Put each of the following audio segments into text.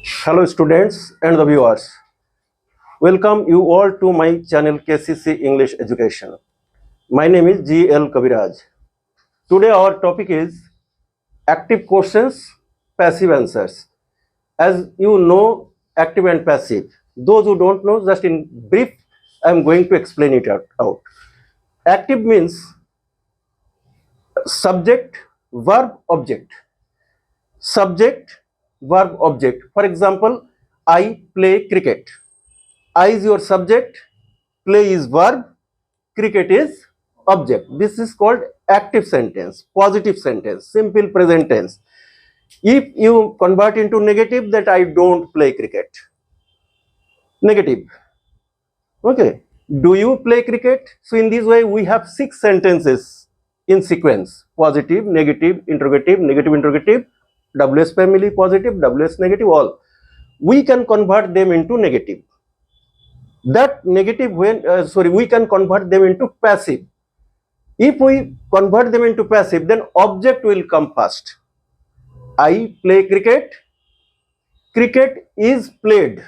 Hello students and the viewers. Welcome you all to my channel KCC English Education. My name is GL Kabiraj. Today our topic is active questions, passive answers. As you know, active and passive. Those who don't know, just in brief, I am going to explain it out. Active means subject, verb, object. Subject, verb, object. For example, I play cricket. I is your subject, play is verb, cricket is object. This is called active sentence, positive sentence, simple present tense. If you convert into negative, that I don't play cricket. Negative. Okay. Do you play cricket? So in this way, we have 6 sentences in sequence: positive, negative, interrogative, WS family, positive, WS negative, all. We can convert them into negative. That negative we can convert them into passive. If we convert them into passive, then object will come first. I play cricket. Cricket is played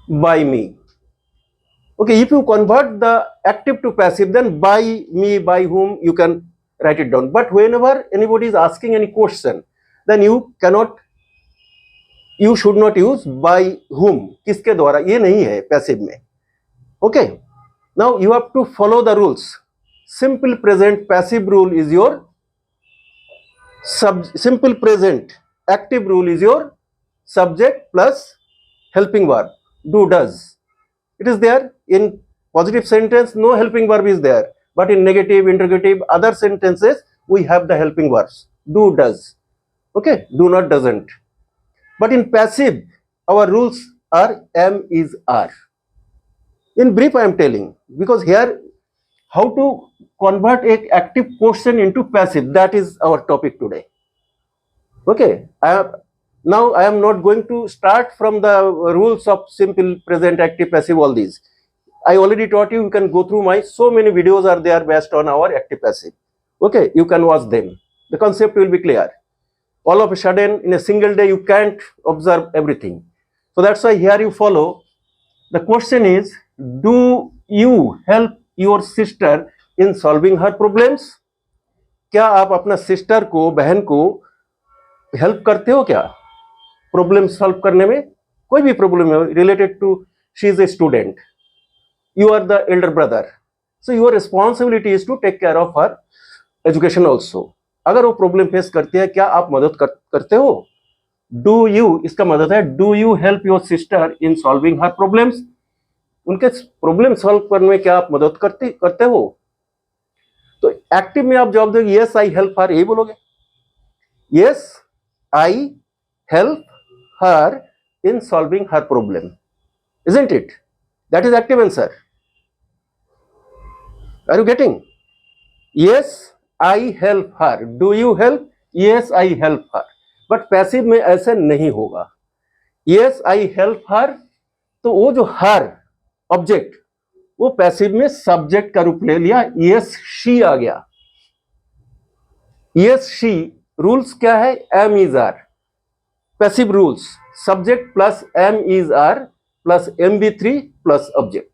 by me. Okay, if you convert the active to passive, then by me, by whom, you can write it down. But whenever anybody is asking any question, then you should not use by whom. किसके द्वारा, ये नहीं है passive में. Okay. Now you have to follow the rules. Simple present passive rule is your simple present active rule is your subject plus helping verb, do, does. It is there. In positive sentence, no helping verb is there, but in negative, interrogative, other sentences, we have the helping verbs, do, does. Okay, do not, doesn't. But in passive, our rules are am, is, are. In brief, I am telling, because here how to convert an active question into passive, that is our topic today. Okay, now I am not going to start from the rules of simple present, active, passive, all these. I already taught you. You can go through so many videos are there based on our active, passive. Okay, you can watch them. The concept will be clear. All of a sudden, in a single day, you can't observe everything. So that's why here you follow. The question is, do you help your sister in solving her problems? क्या आप अपना sister को, बहन को help करते हो क्या problem solve करने में? कोई भी प्रॉब्लम है related to, she is a student, you are the elder brother, so your responsibility is to take care of her education also. अगर वो प्रॉब्लम फेस करती है, क्या आप मदद करते हो? Do you, इसका मतलब है do you help your sister in solving her problems? उनके प्रॉब्लम सॉल्व करने में क्या आप मदद करते हो? तो एक्टिव में आप जवाब दोगे यस आई हेल्प हर, यही बोलोगे. Yes I help her in solving her problem, isn't it? That is active answer. Are you getting? Yes, I help her. Do you help? Yes, I help her. But passive में ऐसे नहीं होगा. Yes, I help her. तो वो जो her object, वो passive में subject का रूप ले लिया. Yes, she आ गया. Yes, she. Rules क्या है? Am, is, are. Passive rules. Subject plus am, is, are plus MB3 plus object.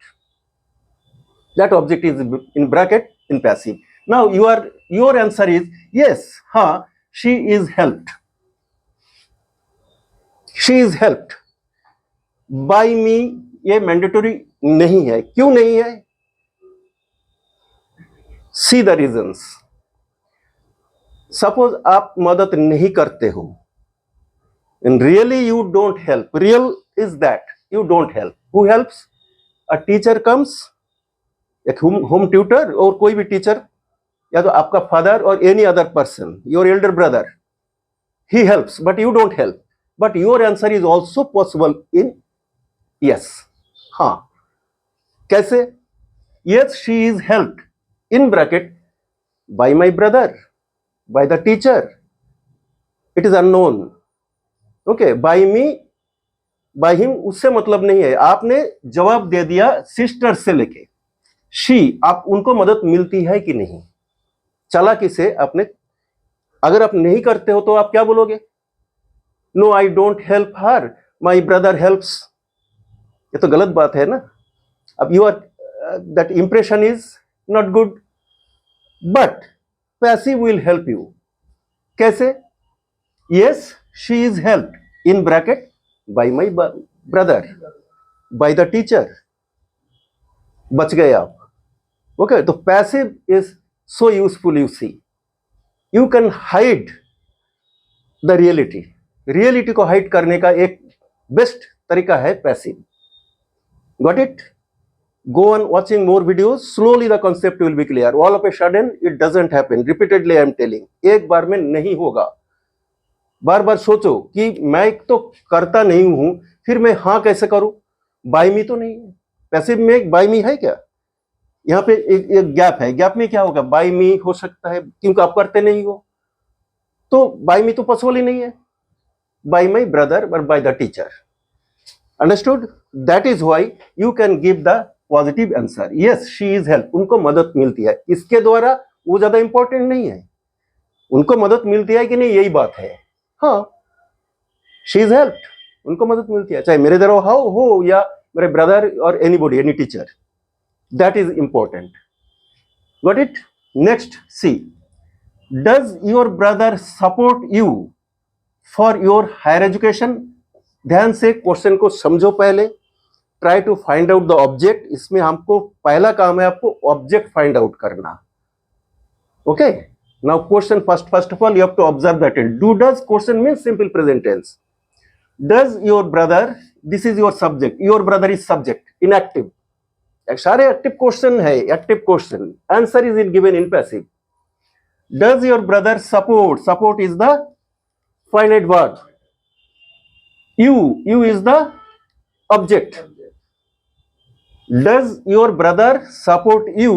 That object is in bracket in passive. Now your answer is yes, she is helped. She is helped by me. ये mandatory नहीं है. क्यों नहीं है? See the reasons. Suppose आप मदद नहीं करते हो, and really you don't help. Real is that you don't help. Who helps? A teacher comes, एक होम ट्यूटर और कोई भी टीचर, या तो आपका फादर और any other person, your elder brother, he helps but you don't help. But your answer is also possible in yes. हाँ, कैसे? Yes, she is helped in bracket by my brother, by the teacher, it is unknown. Okay, by me, by him उससे मतलब नहीं है. आपने जवाब दे दिया sister से लेके शी, आप उनको मदद मिलती है कि नहीं, चालाकी से आपने. अगर आप नहीं करते हो तो आप क्या बोलोगे? No I don't help her, my brother helps. ये तो गलत बात है ना। अब you are that impression is not good, but passive will help you. कैसे? Yes, she is helped in bracket by my brother, by the teacher. बच गए आप। ओके, तो passive is so useful. You see, you can hide the reality. Reality को hide करने का एक best तरीका है passive. Got it? Go on watching more videos, slowly the concept will be clear. All of a sudden it doesn't happen. Repeatedly I am telling, एक बार में नहीं होगा। बार बार सोचो कि मैं तो करता नहीं हूं, फिर मैं हाँ कैसे करूं? बाय मी तो नहीं है, पैसिव में एक बाय मी है क्या? यहाँ पे एक गैप है। गैप में क्या होगा? बाय मी हो सकता है क्योंकि आप करते नहीं हो, तो बाय मी तो पॉसिबल ही नहीं है। बाय माई ब्रदर और bye the teacher. Understood? That is why you can give the positive answer. Yes, she is help, उनको मदद मिलती है। इसके द्वारा वो ज्यादा इंपॉर्टेंट नहीं है, उनको मदद मिलती है कि नहीं, यही बात है। हाँ, शी इज हेल्प, उनको मदद मिलती है, चाहे मेरे द्वारा हो या मेरे ब्रदर और anybody, any teacher. That is important. Got it? Next C, does your brother support you for your higher education? ध्यान से क्वेश्चन को समझो पहले। Try to find out the object. इसमें हमको पहला काम है आपको ऑब्जेक्ट फाइंड आउट करना। Okay, now question first of all you have to observe that tense. Do does question means simple present tense. Does your brother, this is your subject, your brother is subject in active. सारे active question है, active question. Answer is in given in passive. Does your brother support, support is the finite verb. you is the object. Does your brother support you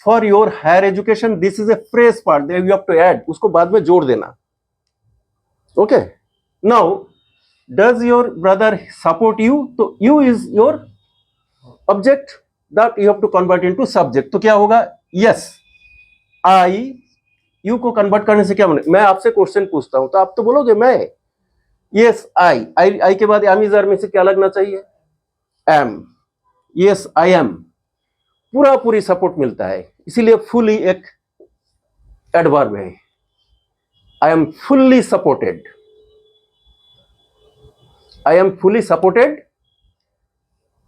for your higher education? This is a phrase part that you have to add, उसको बाद में जोड़ देना। Okay, now does your brother support you? तो you is your object that you have to convert into subject। तो क्या होगा? yes, I, you को convert करने से क्या बने? मैं आपसे क्वेश्चन पूछता हूं तो आप तो बोलोगे मैं। यस, आई के बाद एम इज आर में से क्या लगना चाहिए? एम। यस, आई एम, पूरी सपोर्ट मिलता है, इसीलिए फुली एक एडवर्ब है। I am fully supported, I am fully supported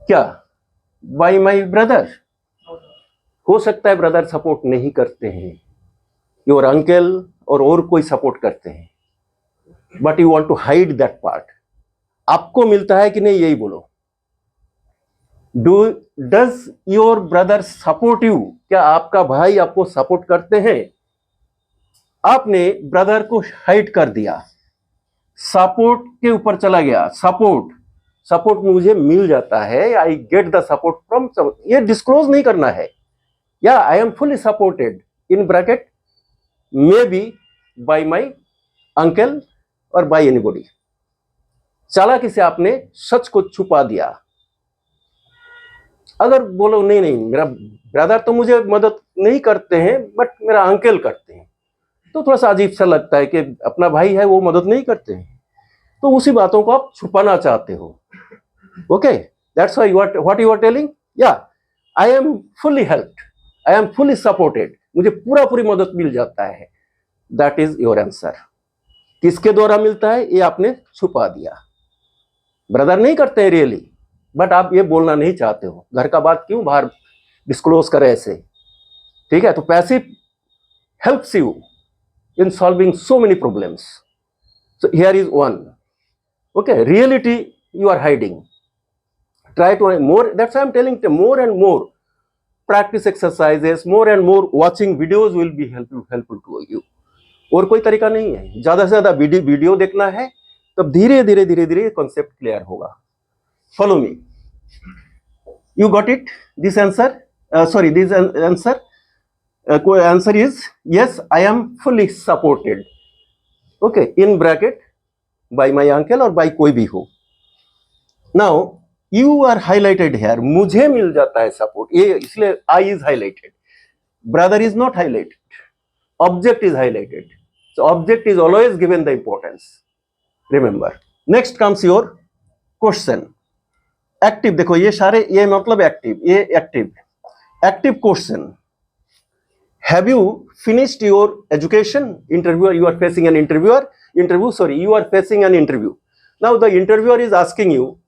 क्या? By my brother. हो सकता है ब्रदर सपोर्ट नहीं करते हैं, योर अंकल और कोई सपोर्ट करते हैं, but you want to hide that part. आपको मिलता है कि नहीं, यही बोलो। Does your brother support you? क्या आपका भाई आपको सपोर्ट करते हैं? आपने ब्रदर को हाइड कर दिया, सपोर्ट के ऊपर चला गया। सपोर्ट मुझे मिल जाता है, I get the support from, ये डिस्क्लोज नहीं करना है। या I am fully supported in bracket may be bye my uncle और बाय एनीबॉडी। चालाकी से आपने सच को छुपा दिया। अगर बोलो नहीं मेरा ब्रदर तो मुझे मदद नहीं करते हैं बट मेरा अंकल करते हैं, तो थोड़ा सा अजीब सा लगता है कि अपना भाई है वो मदद नहीं करते हैं, तो उसी बातों को आप छुपाना चाहते हो। Okay, that's why what you are telling. या I am fully helped, I am fully supported, मुझे पूरी मदद मिल जाता है। That is your answer. किसके द्वारा मिलता है ये आपने छुपा दिया। ब्रदर नहीं करते हैं रियली, बट आप ये बोलना नहीं चाहते हो। घर का बात क्यों बाहर डिस्क्लोज करें ऐसे? ठीक है, तो passive helps you in solving so many problems. So here is one. Okay, reality you are hiding. Try to more, that's why I'm telling you, more and more practice exercises, more and more watching videos will be helpful to you. और कोई तरीका नहीं है, ज्यादा से ज्यादा video देखना है, तब धीरे धीरे कॉन्सेप्ट क्लियर होगा। Follow me. You got it? This answer, this answer. Answer is yes, I am fully supported. Okay, in bracket by my uncle or by कोई भी हो। Now you are highlighted here, मुझे मिल जाता है support, ये इसलिए I is highlighted, brother is not highlighted, object is highlighted. So object is always given the importance. Remember. Next comes your question. Active, देखो ये सारे, ये मतलब एक्टिव, ये active. Active question. Have you finished your education? Interviewer, you are facing an you are facing an interview. Now the interviewer is asking you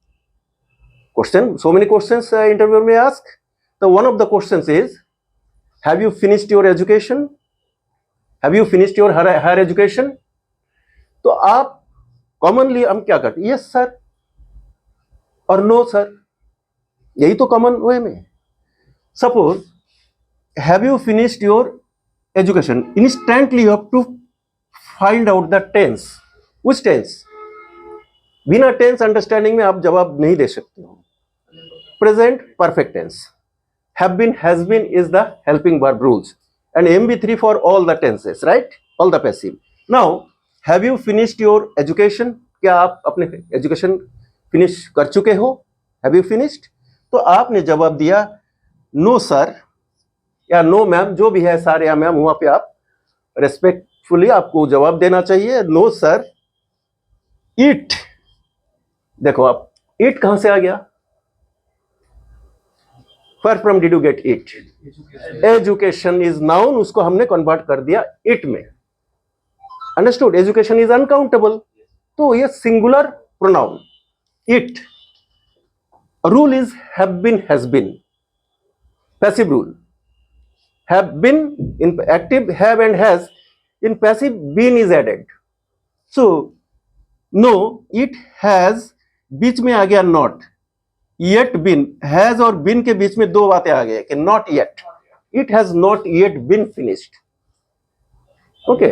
question. So many questions interviewer may ask. So one of the questions is, have you finished your education? Have you finished your higher education? तो आप commonly हम क्या करते हैं, yes sir और no sir, यही तो common वे में. Suppose have you finished your education, instantly you have to find out the tense. Which tense? बिना टेंस अंडरस्टैंडिंग में आप जवाब नहीं दे सकते हो. Present perfect tense. have been, has been is the helping verb rules and MB3 for all the tenses, right? All the passive. Now have you finished your education? क्या आप अपने एजुकेशन फिनिश कर चुके हो? have you finished? तो आपने जवाब दिया नो सर या नो मैम, जो भी है सर या मैम, वहां पे आप रेस्पेक्टफुली आपको जवाब देना चाहिए नो सर. ईट, देखो आप ईट कहां से आ गया? Where from did you get it? Education is noun, उसको हमने कन्वर्ट कर दिया it में. अंडरस्टूड? एजुकेशन इज अनकाउंटेबल, तो ये singular pronoun it. Rule is have been, has been. Passive rule. have been in active, have and has. In passive, been is added. So no, it has बीच में आ गया not. Yet been, has और been के बीच में दो बातें आ गई कि not yet. It has not yet been finished. Okay.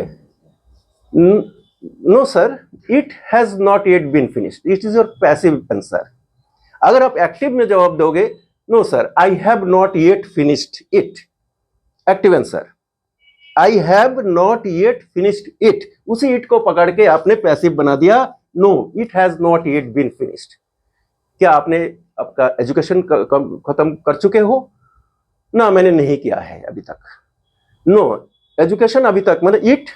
No sir, it has not yet been finished. It is your passive answer. अगर आप एक्टिव में जवाब दोगे no sir, I have not yet finished it. Active answer. I have not yet finished it, उसी it को पकड़ के आपने पैसिव बना दिया no, it has not yet been finished. क्या आपने आपका एजुकेशन खत्म कर चुके हो? ना, मैंने नहीं किया है अभी तक. नो, एजुकेशन अभी तक, मतलब it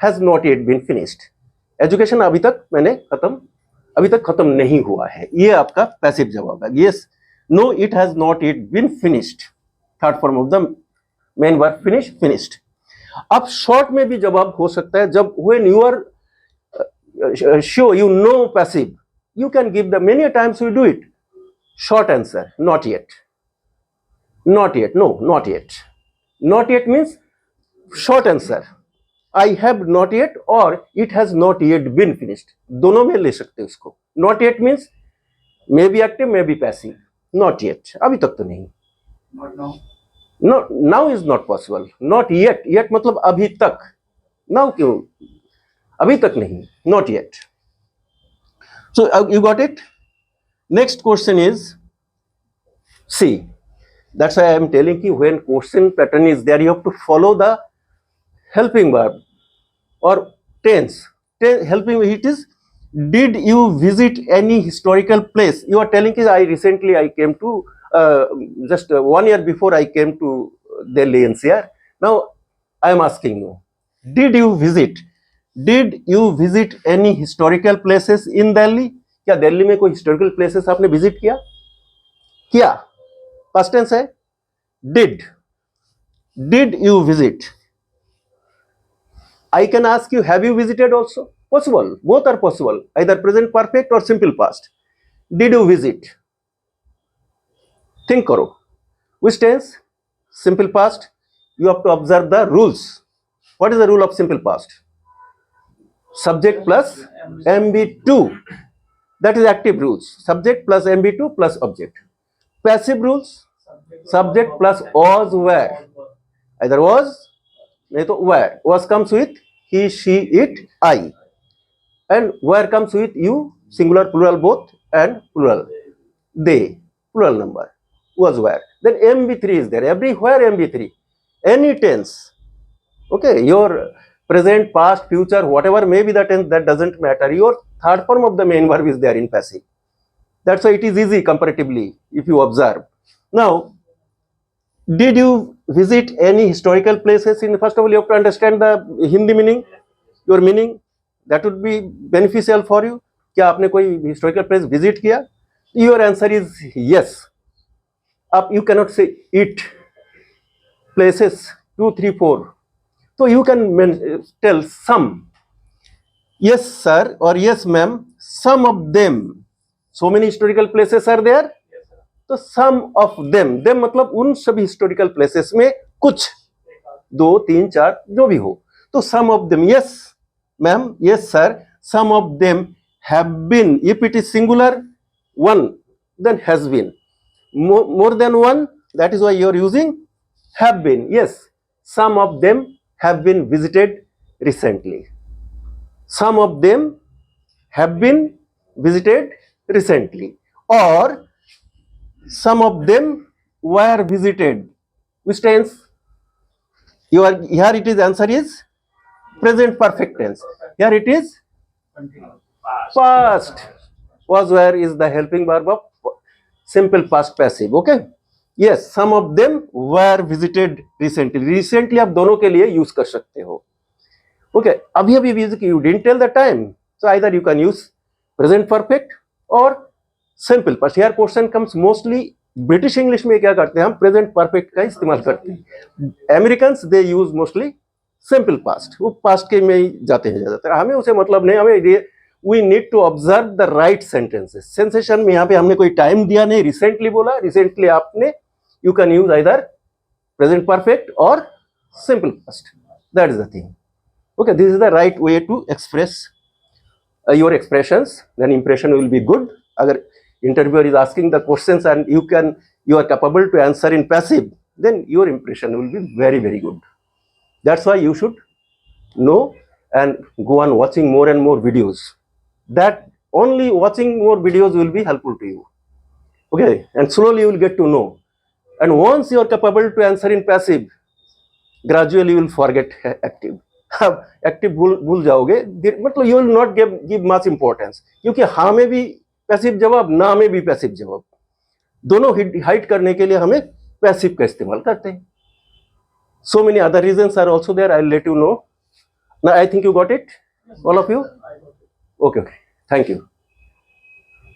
has not yet been finished. Education अभी तक खत्म नहीं हुआ है. ये आपका पैसिव जवाब है. Yes, no it has not yet been finished. Third form of the main verb finished. अब शॉर्ट में भी जवाब हो सकता है. जब when you are sure you know passive, you can give the many times we do it. Short answer, not yet. Not yet, no, not yet. Not yet means short answer. I have not yet or it has not yet been finished. दोनों में ले सकते हो इसको. Not yet means may be active, may be passive. Not yet, अभी तक तो नहीं. Not now. No, now is not possible. Not yet. Yet मतलब अभी तक. Now क्यों? अभी तक नहीं. Not yet. So you got it. Next question is, see, that's why I am telling you when question pattern is there, you have to follow the helping verb or tense. Helping, it is, did you visit any historical place? You are telling is I came to just 1 year before I came to Delhi NCR. Now I am asking you, did you visit any historical places in Delhi? क्या दिल्ली में कोई historical places आपने visit किया? Past tense है. Did you visit. I can ask you have you visited also. Possible, both are possible, either present perfect और simple past. Did you visit. Think करो. Which tense? Simple past. You have to observe the rules. What is the rule of simple past? Subject plus MB2. That is active rules. Subject plus MB2 plus object. Passive rules. Subject plus was, were. Either was, नहीं तो were. Was comes with he, she, it, I. And were comes with you, singular, plural both, and plural. They, plural number. Was, were. Then MB3 is there. Everywhere MB3. Any tense. Okay, your present, past, future, whatever may be the tense, that doesn't matter. Your third form of the main verb is there in passive. That's why it is easy comparatively if you observe. Now, did you visit any historical places? In first of all, you have to understand the Hindi meaning, your meaning. that would be beneficial for you. क्या आपने कोई historical place visit किया? Your answer is yes. Up you cannot say it places 2, 3, 4. So you can tell some. Yes sir or yes ma'am, some of them. So many historical places are there. तो some of them मतलब उन सभी historical places में कुछ, 2, 3, 4 जो भी हो, तो some of them. Yes ma'am, yes sir, some of them have been. If it is singular, one, then has been. More than one, that is why you are using have been. Yes, some of them have been visited recently. Some of them have been visited recently. और some of them were visited. Which tense? You are here. It is answer is present perfect tense. Here it is past. Was where is the helping verb of simple past passive. Okay. Yes, some of them were visited recently. Recently आप दोनों के लिए use कर सकते हो. Okay. अभी you didn't tell the time, so either you can use present perfect or simple past. यार question comes mostly British English में क्या करते हैं हम, प्रेजेंट परफेक्ट का इस्तेमाल करते हैं. अमेरिकन्स दे यूज मोस्टली सिंपल पास्ट. वो पास्ट के में ही जाते हैं ज्यादातर. हमें उसे मतलब नहीं, हमें we need to observe the right sentences. Sensation में यहाँ पे हमने कोई टाइम दिया नहीं, रिसेंटली बोला, रिसेंटली आपने, you can use either present perfect और simple past. That is the thing. Okay, this is the right way to express your expressions. Then impression will be good. अगर interviewer is asking the questions and you are capable to answer in passive, then your impression will be very, very good. That's why you should know and go on watching more and more videos. That only watching more videos will be helpful to you. Okay, and slowly you will get to know. And once you are capable to answer in passive, gradually you will forget active. Active भूल जाओगे, मतलब you will not give much importance. क्योंकि हाँ में भी passive जवाब, ना में भी पैसिव जवाब, दोनों हाइड करने के लिए हमें पैसिव का इस्तेमाल करते हैं. So many other reasons are also there. I will let you know. Now I think you got it, all of you. Okay, thank you.